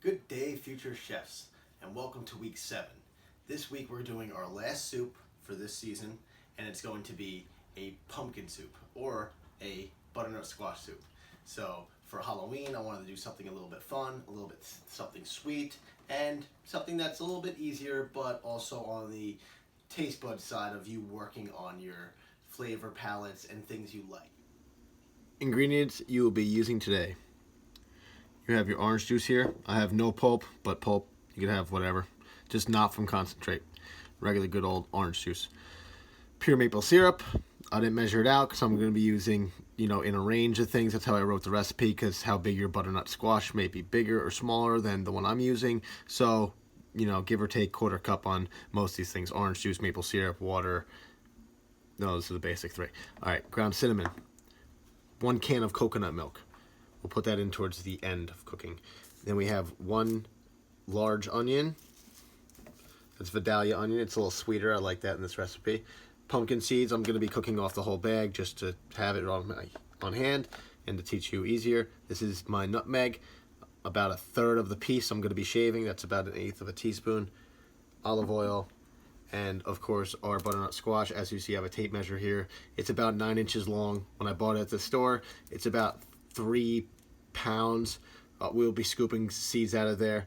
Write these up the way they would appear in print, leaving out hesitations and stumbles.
Good day, future chefs, and welcome to week 7. This week we're doing our last soup for this season, and it's going to be a pumpkin soup or a butternut squash soup. So for Halloween, I wanted to do something a little bit fun, a little bit something sweet, and something that's a little bit easier, but also on the taste bud side of you working on your flavor palettes and things you like. Ingredients you will be using today. You have your orange juice here. I have no pulp, but pulp, you can have whatever. Just not from concentrate. Regular good old orange juice. Pure maple syrup. I didn't measure it out because I'm going to be using, in a range of things. That's how I wrote the recipe, because how big your butternut squash may be bigger or smaller than the one I'm using. So, give or take quarter cup on most of these things. Orange juice, maple syrup, water. Those are the basic 3. All right, ground cinnamon. 1 can of coconut milk. We'll put that in towards the end of cooking. Then we have 1 large onion. That's Vidalia onion. It's a little sweeter. I like that in this recipe. Pumpkin seeds. I'm going to be cooking off the whole bag just to have it on hand and to teach you easier. This is my nutmeg. About 1/3 of the piece I'm going to be shaving. That's about 1/8 of a teaspoon. Olive oil. And of course our butternut squash. As you see, I have a tape measure here. It's about 9 inches long. When I bought it at the store, it's about 3 pounds. We'll be scooping seeds out of there.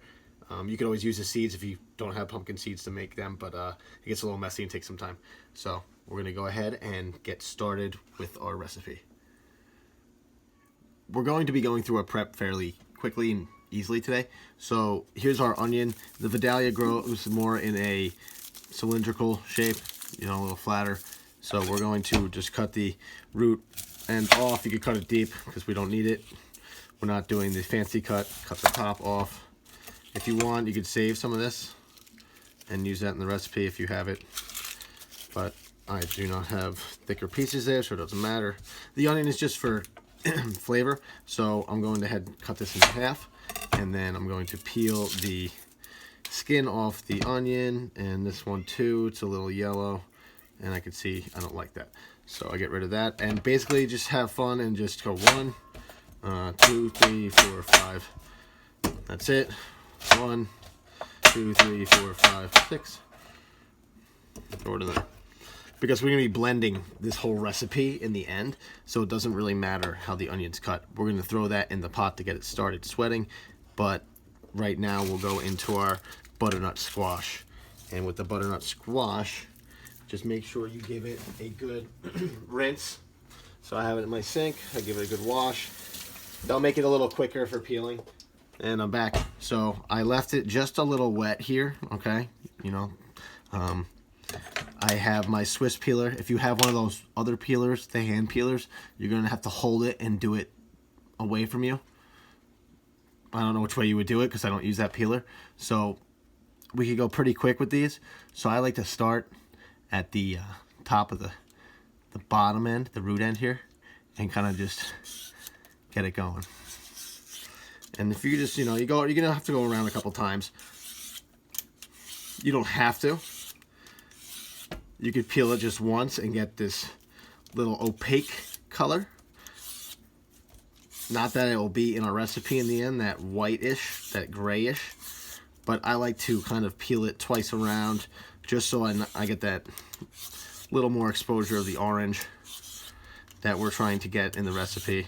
You can always use the seeds if you don't have pumpkin seeds to make them, but it gets a little messy and takes some time. So we're going to go ahead and get started with our recipe. We're going to be going through our prep fairly quickly and easily today. So here's our onion. The Vidalia grows more in a cylindrical shape, a little flatter. So we're going to just cut the root end off. You could cut it deep because we don't need it. We're not doing the fancy cut. Cut the top off. If you want, you could save some of this and use that in the recipe if you have it. But I do not have thicker pieces there, so it doesn't matter. The onion is just for flavor, so I'm going to cut this in half, and then I'm going to peel the skin off the onion, and this one too. It's a little yellow, and I can see I don't like that, so I get rid of that. And basically just have fun and just go 1, 2, 3, 4, 5. That's it. 1, 2, 3, 4, 5, 6. Throw it in there. Because we're going to be blending this whole recipe in the end, so it doesn't really matter how the onion's cut. We're going to throw that in the pot to get it started sweating, but right now we'll go into our butternut squash. And with the butternut squash, just make sure you give it a good rinse. So I have it in my sink. I give it a good wash. That'll make it a little quicker for peeling. And I'm back. So I left it just a little wet here, okay? I have my Swiss peeler. If you have one of those other peelers, the hand peelers, you're going to have to hold it and do it away from you. I don't know which way you would do it because I don't use that peeler. So we could go pretty quick with these. So I like to start at the top of the bottom end, the root end here, and kind of just get it going. And if you just, you're going to have to go around a couple times. You don't have to. You could peel it just once and get this little opaque color. Not that it will be in our recipe in the end, that whitish, that grayish. But I like to kind of peel it twice around just so I get that little more exposure of the orange that we're trying to get in the recipe.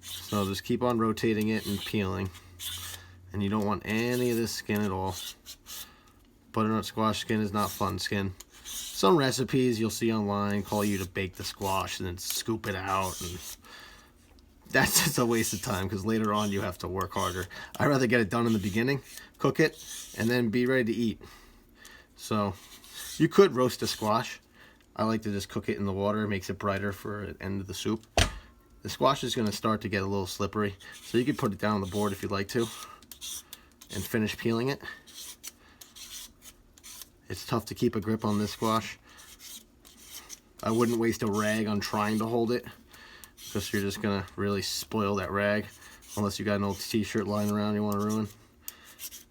So just keep on rotating it and peeling. And you don't want any of this skin at all. Butternut squash skin is not fun skin. Some recipes you'll see online call you to bake the squash and then scoop it out. And that's just a waste of time because later on you have to work harder. I'd rather get it done in the beginning, cook it, and then be ready to eat. So you could roast a squash. I like to just cook it in the water. It makes it brighter for the end of the soup. The squash is going to start to get a little slippery, so you could put it down on the board if you'd like to and finish peeling it. It's tough to keep a grip on this squash. I wouldn't waste a rag on trying to hold it because you're just going to really spoil that rag unless you got an old t-shirt lying around you want to ruin.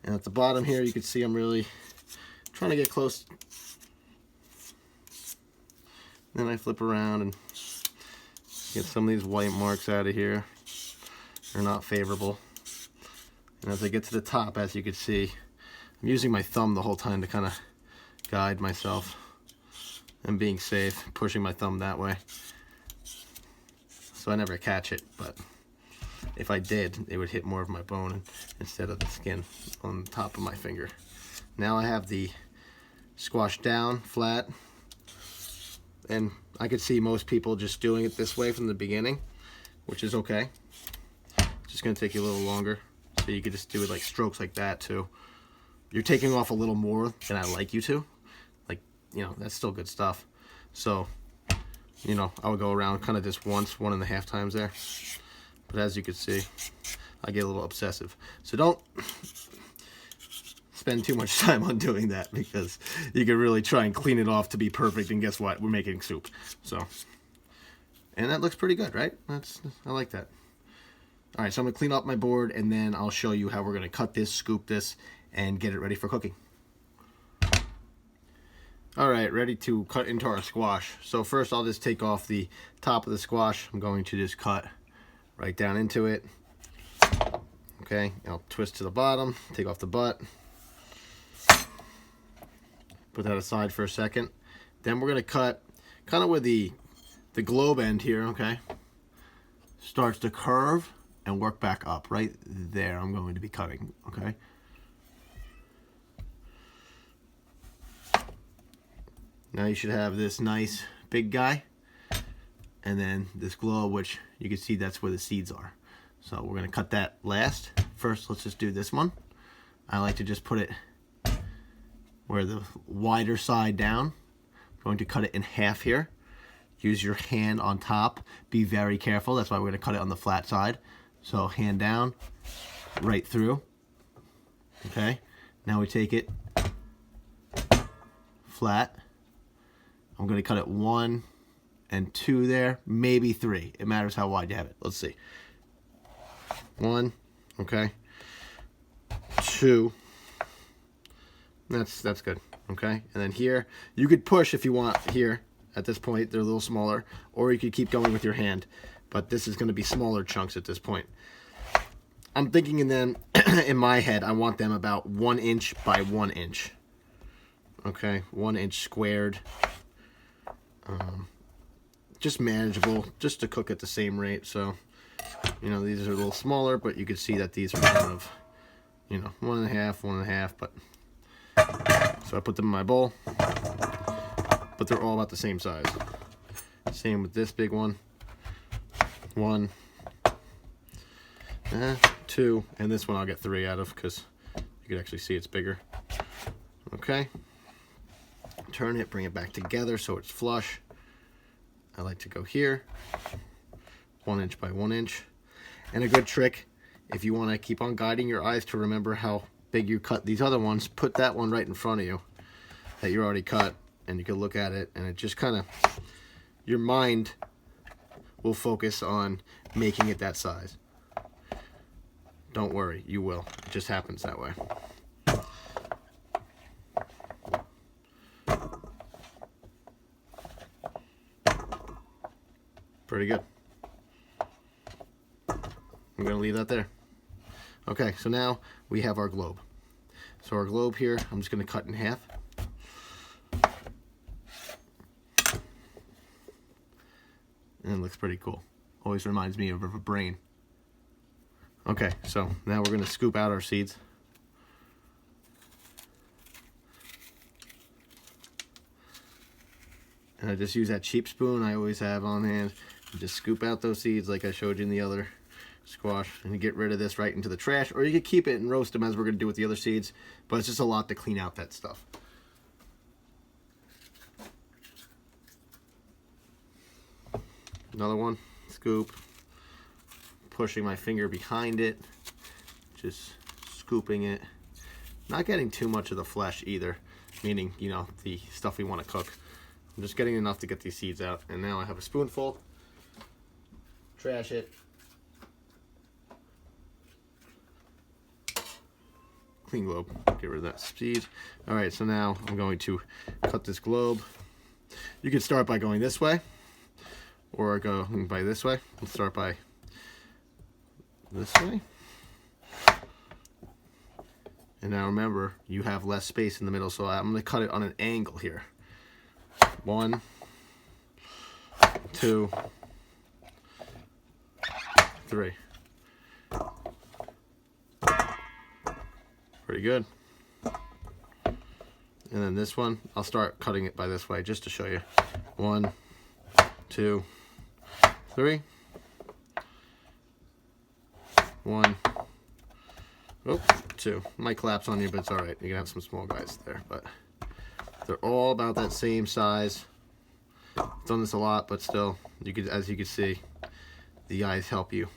And at the bottom here you can see I'm really trying to get close. Then I flip around and get some of these white marks out of here. are not favorable. And as I get to the top, as you can see, I'm using my thumb the whole time to kind of guide myself and being safe, pushing my thumb that way. So I never catch it, but if I did, it would hit more of my bone instead of the skin on the top of my finger. Now I have the squash down flat, and I could see most people just doing it this way from the beginning, which is okay. It's just gonna take you a little longer, so you could just do it like strokes like that too. You're taking off a little more than I like you to. Like, you know, that's still good stuff. So, you know, I would go around kind of just once, 1.5 times there. But as you can see, I get a little obsessive. So don't spend too much time on doing that, because you can really try and clean it off to be perfect, and guess what? We're making soup. So, and that looks pretty good, right? I like that. All right, so I'm gonna clean up my board, and then I'll show you how we're gonna cut this, scoop this, and get it ready for cooking. All right, ready to cut into our squash. So first I'll just take off the top of the squash. I'm going to just cut right down into it. Okay, I'll twist to the bottom, take off the butt. Put that aside for a second. Then we're gonna cut kind of where the globe end here, okay, starts to curve and work back up. Right there I'm going to be cutting, okay? Now you should have this nice big guy, and then this globe, which you can see that's where the seeds are. So we're gonna cut that last. First, let's just do this one. I like to just put it where the wider side down. I'm going to cut it in half here. Use your hand on top. Be very careful. That's why we're gonna cut it on the flat side. So hand down, right through. Okay, now we take it flat. I'm going to cut it 1 and 2 there, maybe 3. It matters how wide you have it. Let's see. 1, okay. 2. That's good, okay. And then here, you could push if you want here. At this point, they're a little smaller, or you could keep going with your hand. But this is going to be smaller chunks at this point. I'm thinking in them, in my head, I want them about 1 inch by 1 inch. Okay, 1 inch squared. Just manageable, just to cook at the same rate. So, you know, these are a little smaller, but you can see that these are kind of, you know, 1.5, but so I put them in my bowl, but they're all about the same size. Same with this big one. 1, 2, and this one I'll get 3 out of, because you can actually see it's bigger. Okay. Turn it, bring it back together so it's flush. I like to go here, 1 inch by 1 inch. And a good trick, if you want to keep on guiding your eyes to remember how big you cut these other ones, put that one right in front of you that you already cut, and you can look at it, and it just kind of, your mind will focus on making it that size. Don't worry, you will. It just happens that way. Pretty good. I'm going to leave that there. Okay, so now we have our globe. So our globe here, I'm just going to cut in half. And it looks pretty cool. Always reminds me of a brain. Okay, so now we're going to scoop out our seeds. And I just use that cheap spoon I always have on hand. Just scoop out those seeds like I showed you in the other squash, and you get rid of this right into the trash, or you could keep it and roast them as we're going to do with the other seeds, but it's just a lot to clean out that stuff. Another one, scoop, pushing my finger behind it, just scooping it, not getting too much of the flesh either, meaning, you know, the stuff we want to cook. I'm just getting enough to get these seeds out, and now I have a spoonful. Trash it. Clean globe. Get rid of that seed. All right, so now I'm going to cut this globe. You can start by going this way, or go by this way. Let's start by this way. And now remember, you have less space in the middle, so I'm going to cut it on an angle here. 1, 2, 3. Pretty good. And then this one, I'll start cutting it by this way just to show you. 1, 2, 3. 1, 2. Might collapse on you, but it's all right. You can have some small guys there, but they're all about that same size. I've done this a lot, but still, you could, as you can see, the eyes help you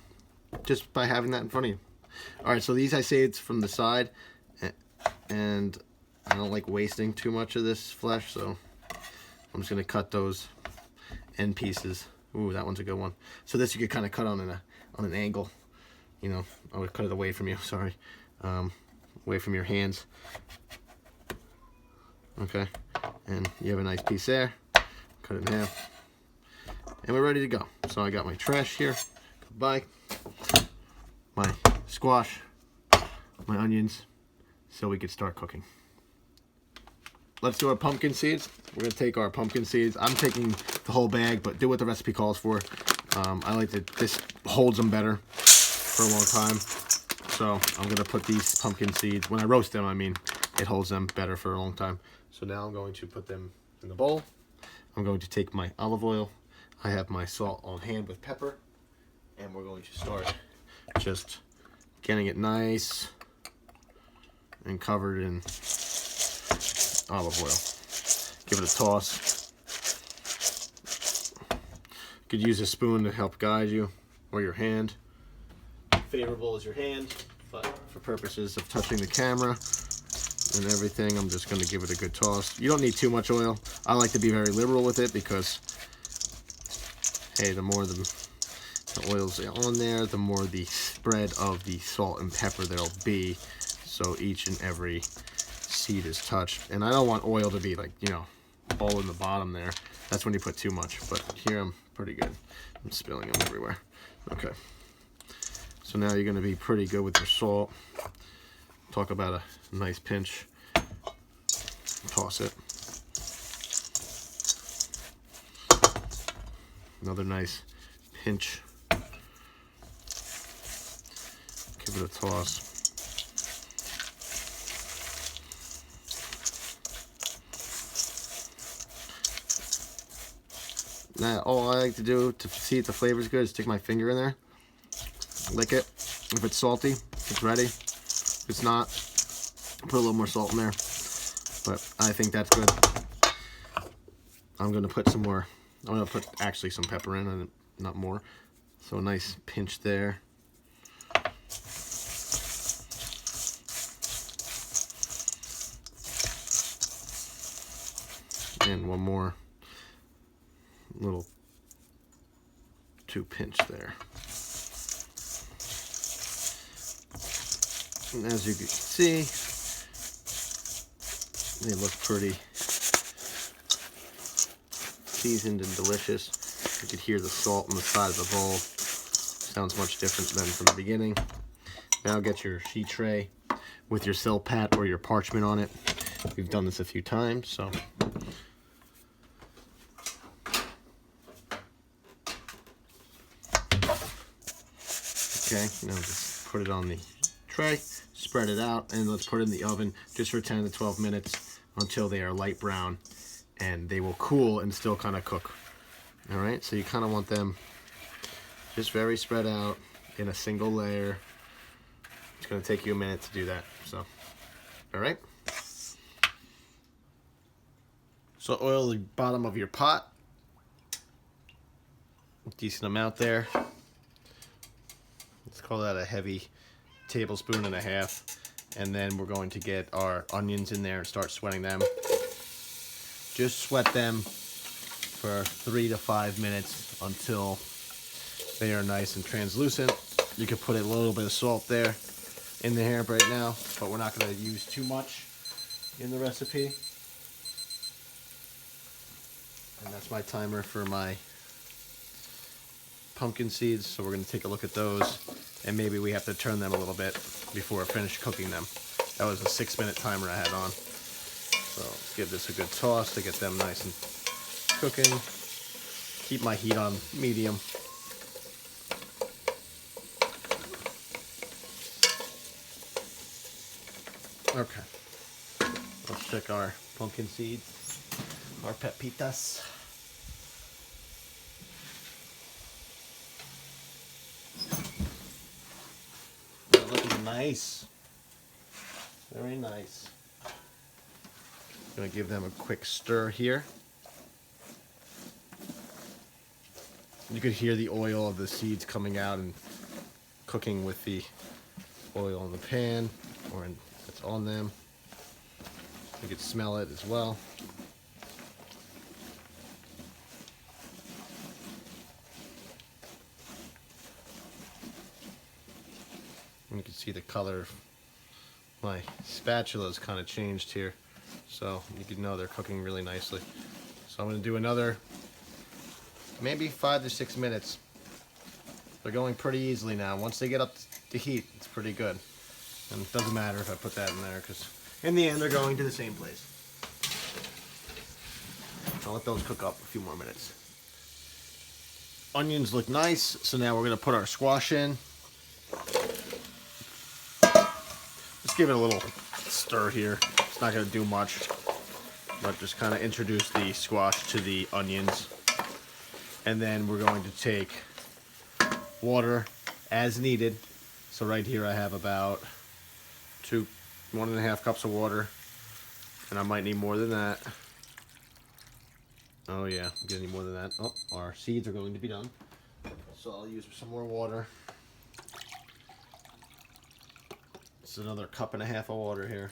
just by having that in front of you. All right, so these I saved from the side, and I don't like wasting too much of this flesh, so I'm just gonna cut those end pieces. Ooh, that one's a good one. So this you could kind of cut on an angle. You know, I would cut it away from you. Sorry, away from your hands. Okay, and you have a nice piece there. Cut it in half, and we're ready to go. So I got my trash here. Goodbye. My squash, my onions, so we could start cooking. Let's do our pumpkin seeds. We're gonna take our pumpkin seeds. I'm taking the whole bag, but do what the recipe calls for. I like to, this holds them better for a long time. So I'm gonna put these pumpkin seeds, when I roast them, I mean, it holds them better for a long time. So now I'm going to put them in the bowl. I'm going to take my olive oil. I have my salt on hand with pepper, and we're going to start just getting it nice and covered in olive oil. Give it a toss. You could use a spoon to help guide you, or your hand. Favorable is your hand, but for purposes of touching the camera and everything, I'm just going to give it a good toss. You don't need too much oil. I like to be very liberal with it because, hey, the more the oil's on there, the more the spread of the salt and pepper there'll be, so each and every seed is touched. And I don't want oil to be like, you know, all in the bottom there. That's when you put too much, but here I'm pretty good. I'm spilling them everywhere. Okay, so now you're going to be pretty good with your salt. Talk about a nice pinch. Toss it. Another nice pinch. Give it a toss. Now, all I like to do to see if the flavor's good is stick my finger in there, lick it. If it's salty, it's ready. If it's not, put a little more salt in there. But I think that's good. I'm gonna put some more. I'm gonna put actually some pepper in, and not more. So a nice pinch there. And one more little 2 pinch there. And as you can see, they look pretty seasoned and delicious. You could hear the salt on the side of the bowl. Sounds much different than from the beginning. Now get your sheet tray with your Silpat or your parchment on it. We've done this a few times, so. Okay, now just put it on the tray, spread it out, and let's put it in the oven just for 10 to 12 minutes until they are light brown, and they will cool and still kind of cook. All right, so you kind of want them just very spread out in a single layer. It's going to take you a minute to do that. So, all right. So oil the bottom of your pot. Decent amount there. Let's call that a heavy tablespoon and a half. And then we're going to get our onions in there and start sweating them. Just sweat them for 3 to 5 minutes until they are nice and translucent. You could put a little bit of salt there in the hair right now, but we're not going to use too much in the recipe. And that's my timer for my pumpkin seeds, so we're going to take a look at those, and maybe we have to turn them a little bit before I finish cooking them. That was a 6-minute timer I had on. So let's give this a good toss to get them nice and cooking. Keep my heat on medium. Okay. Let's check our pumpkin seeds, our pepitas. They're looking nice. Very nice. I'm going to give them a quick stir here. You could hear the oil of the seeds coming out and cooking with the oil in the pan, or that's on them. You could smell it as well. And you can see the color. My spatula's kind of changed here, so you can know they're cooking really nicely. So I'm going to do another maybe 5 to 6 minutes. They're going pretty easily now. Once they get up to heat, it's pretty good. And it doesn't matter if I put that in there, because in the end they're going to the same place. I'll let those cook up a few more minutes. Onions look nice, so now we're going to put our squash in. Just give it a little stir here. It's not going to do much, but just kind of introduce the squash to the onions. And then we're going to take water as needed. So right here I have about 1.5 cups of water, and I might need more than that. Oh yeah, I'm gonna need more than that. Oh, our seeds are going to be done, so I'll use some more water. It's another 1.5 cups of water here,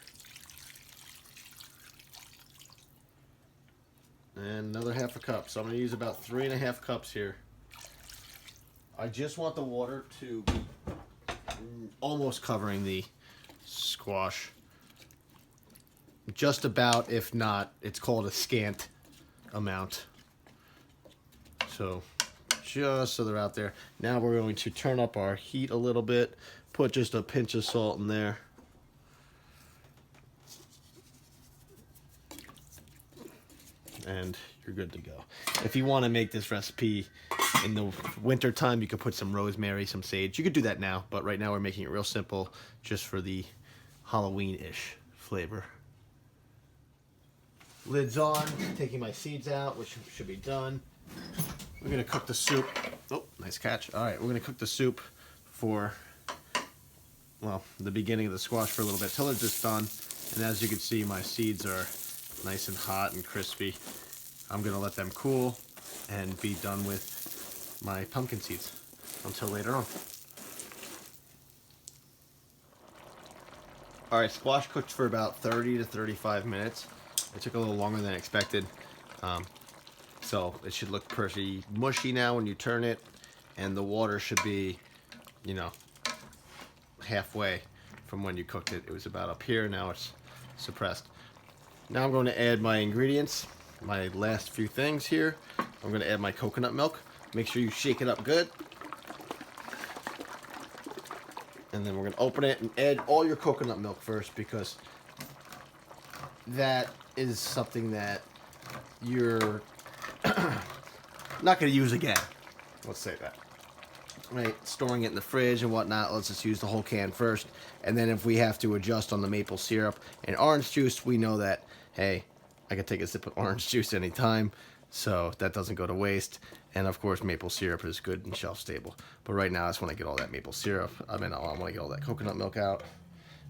and another 1/2 cup. So I'm gonna use about 3.5 cups here. I just want the water to be almost covering the squash. Just about, if not, it's called a scant amount. So just so they're out there. Now we're going to turn up our heat a little bit, put just a pinch of salt in there. And you're good to go. If you want to make this recipe in the winter time, you could put some rosemary, some sage. You could do that now, but right now we're making it real simple, just for the Halloween-ish flavor. Lid's on, taking my seeds out, which should be done. We're gonna cook the soup. Oh, nice catch. All right, we're gonna cook the soup for, well, the beginning of the squash for a little bit, till they're just done. And as you can see, my seeds are nice and hot and crispy. I'm gonna let them cool and be done with my pumpkin seeds until later on. All right, squash cooked for about 30 to 35 minutes. It took a little longer than expected. So it should look pretty mushy now when you turn it, and the water should be, you know, halfway from when you cooked it. It was about up here, now it's suppressed. Now I'm going to add my ingredients, my last few things here. I'm going to add my coconut milk. Make sure you shake it up good. And then we're going to open it and add all your coconut milk first, because that is something that you're not going to use again. Let's say that. Right, storing it in the fridge and whatnot, let's just use the whole can first. And then if we have to adjust on the maple syrup and orange juice, we know that, hey, I can take a sip of orange juice anytime, so that doesn't go to waste. And of course, maple syrup is good and shelf stable. But right now, I just want to get all that maple syrup. I want to get all that coconut milk out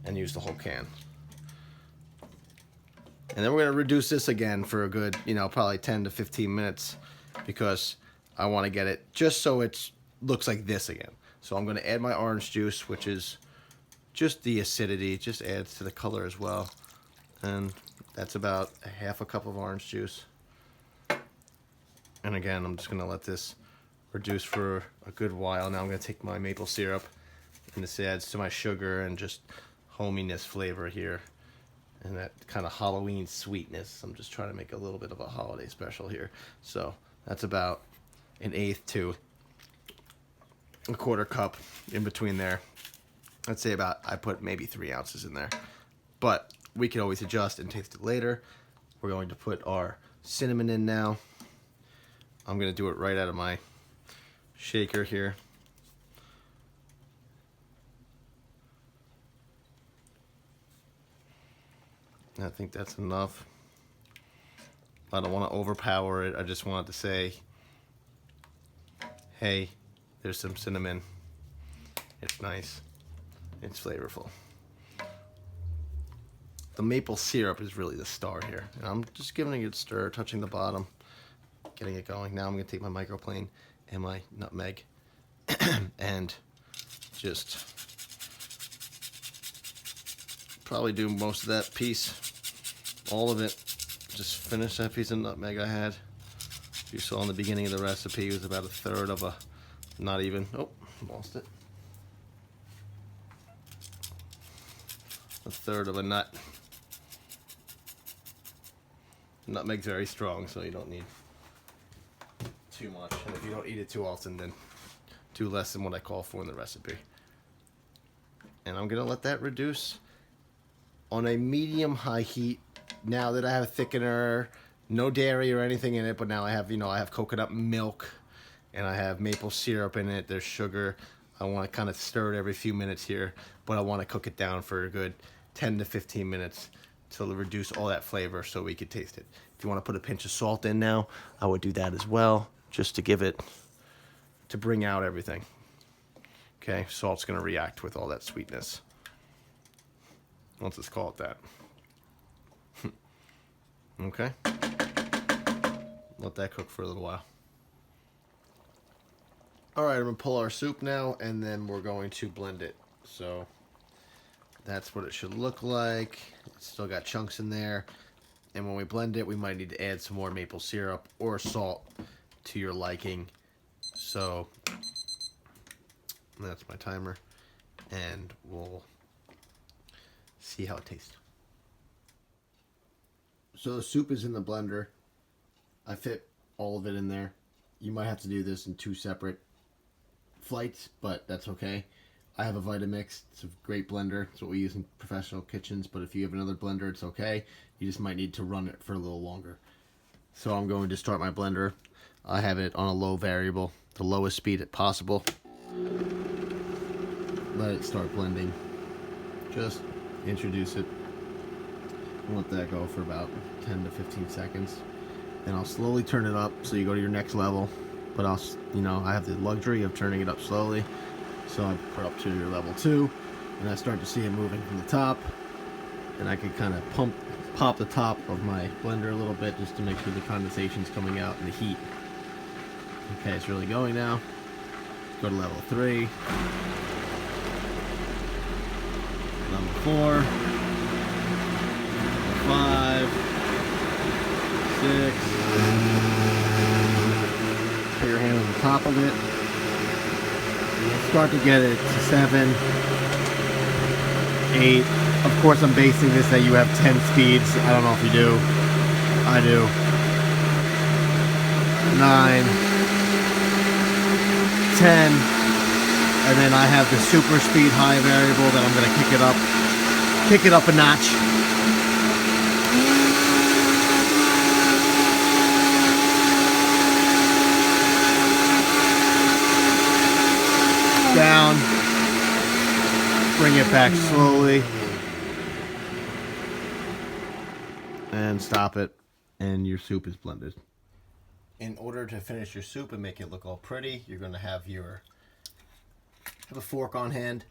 and use the whole can. And then we're going to reduce this again for a good, probably 10 to 15 minutes, because I want to get it just so it looks like this again. So I'm going to add my orange juice, which is just the acidity, just adds to the color as well. And that's about 1/2 cup of orange juice. And again, I'm just going to let this reduce for a good while. Now I'm going to take my maple syrup, and this adds to my sugar and just hominess flavor here, and that kind of Halloween sweetness. I'm just trying to make a little bit of a holiday special here. So that's about 1/8 to a quarter cup in between there. I'd say I put maybe 3 ounces in there. But we can always adjust and taste it later. We're going to put our cinnamon in now. I'm going to do it right out of my shaker here. I think that's enough. I don't want to overpower it. I just wanted to say, hey, there's some cinnamon. It's nice. It's flavorful. The maple syrup is really the star here. And I'm just giving it a stir, touching the bottom, getting it going. Now I'm going to take my microplane and my nutmeg and just probably do most of that piece, all of it. Just finish that piece of nutmeg I had. You saw in the beginning of the recipe, it was about 1/3 of a, not even, oh, lost it. 1/3 of a nut. Nutmeg's very strong, so you don't need too much. And if you don't eat it too often, then do less than what I call for in the recipe. And I'm gonna let that reduce on a medium-high heat. Now that I have a thickener, no dairy or anything in it, but now I have, I have coconut milk and I have maple syrup in it. There's sugar. I want to kind of stir it every few minutes here, but I want to cook it down for a good 10 to 15 minutes to reduce all that flavor so we could taste it. If you want to put a pinch of salt in now, I would do that as well, just to give it, to bring out everything. Okay, salt's going to react with all that sweetness. Let's just call it that. Okay. Let that cook for a little while. Alright, I'm going to pull our soup now, and then we're going to blend it. So, that's what it should look like. It's still got chunks in there. And when we blend it, we might need to add some more maple syrup or salt to your liking. So, that's my timer. And we'll see how it tastes. So the soup is in the blender. I fit all of it in there. You might have to do this in 2 separate flights, but that's okay. I have a Vitamix. It's a great blender. It's what we use in professional kitchens, but if you have another blender, it's okay. You just might need to run it for a little longer. So I'm going to start my blender. I have it on a low variable, the lowest speed possible. Let it start blending. Just introduce it. Let that go for about 10 to 15 seconds. Then I'll slowly turn it up so you go to your next level. But I have the luxury of turning it up slowly. So I put up to your level 2, and I start to see it moving from the top. And I can kind of pop the top of my blender a little bit just to make sure the condensation's coming out and the heat. Okay, it's really going now. Let's go to level 3. Level 4. 5, 6. Put your hand on the top of it. Start to get it to 7, 8. Of course, I'm basing this that you have 10 speeds. I don't know if you do. I do. 9, 10, and then I have the super speed high variable that I'm going to kick it up a notch. Down, bring it back slowly, and stop it, and your soup is blended. In order to finish your soup and make it look all pretty, you're going to have a fork on hand,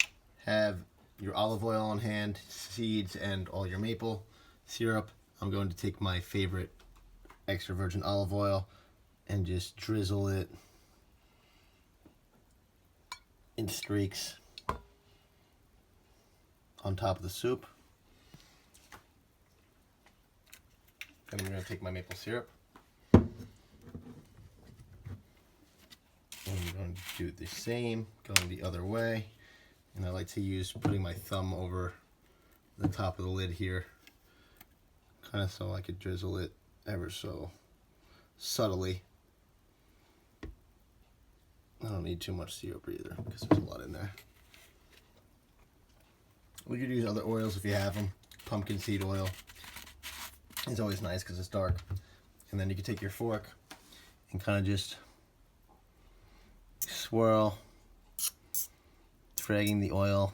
have your olive oil on hand, seeds, and all your maple syrup. I'm going to take my favorite extra virgin olive oil and just drizzle it in streaks on top of the soup. And I'm going to take my maple syrup and I'm going to do the same, going the other way. And I like to use putting my thumb over the top of the lid here, kind of so I could drizzle it ever so subtly. I don't need too much syrup either because there's a lot in there. We could use other oils if you have them. Pumpkin seed oil is always nice because it's dark. And then you can take your fork and kind of just swirl, dragging the oil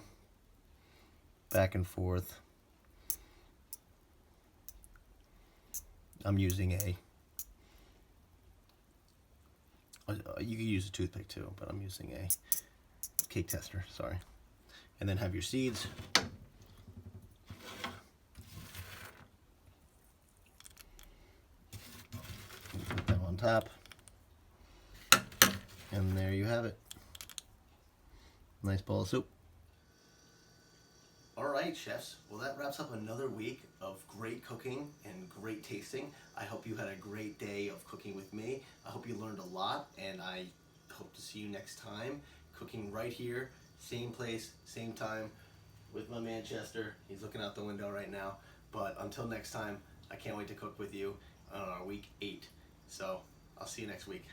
back and forth. I'm using you can use a toothpick too, but I'm using a cake tester, sorry. And then have your seeds. Put them on top. And there you have it. Nice bowl of soup. All right, chefs. Well, that wraps up another week of great cooking and great tasting. I hope you had a great day of cooking with me. I hope you learned a lot, and I hope to see you next time cooking right here, same place, same time, with my man Chester. He's looking out the window right now. But until next time, I can't wait to cook with you on our week 8. So I'll see you next week.